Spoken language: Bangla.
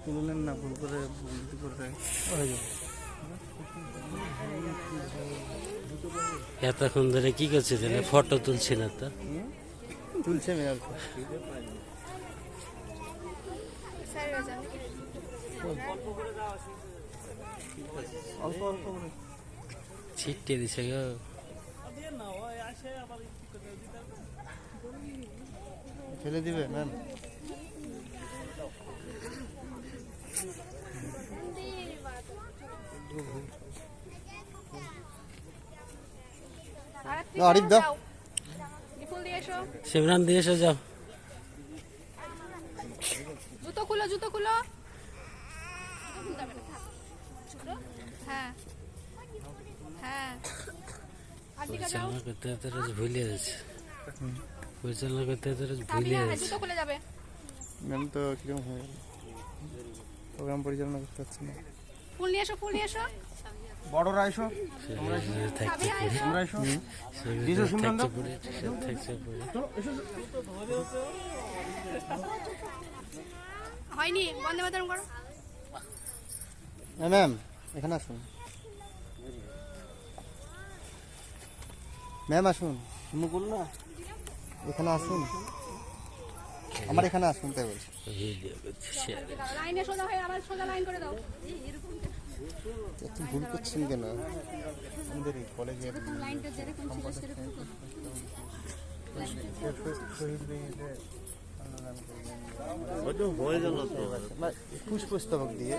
তুললেন না ভুল করে ভুল করে হয়ে যাবে। এতক্ষণ ধরে কি করছে তাহলে? ফটো তুলছি না তো? তুলছে মেয়ে অল্প অল্প অল্প করে ছিটে দিছে গো। ফেলে দিবে ম্যাম। আরিফ দাও শিবরান দিয়ে এসে যাও। জুতো খুলো, জুতো খুলো। হ্যাঁ হ্যাঁ, পরিচালনা করতে তোরা ভুলে যাচ্ছে, পরিচালনা করতে তোরা ভুলে যাচ্ছে। জুতো খুলে যাবে। ম্যাম তো কিরকম হয়ে গেল, প্রোগ্রাম পরিচালনা করতে পারছি না। ফুল নিয়ে এসো, ফুল নিয়ে এসো। বড়রা এসো, থাকছে তোমরা এসো। হয়নি, বন্দে মাতরম করো। ম্যাম এখানে আসুন, ম্যাম আসুন, না এখানে আসুন, আমার এখানে আসুন তাই বলছি। লাইনে সোজা হয়ে আবার সোজা লাইন করে দাও। এত ভুল করছেন কেন? আমাদের কলেজে লাইনটা যেরকম ছিল সেরকম পুষ্পস্তবক দিয়ে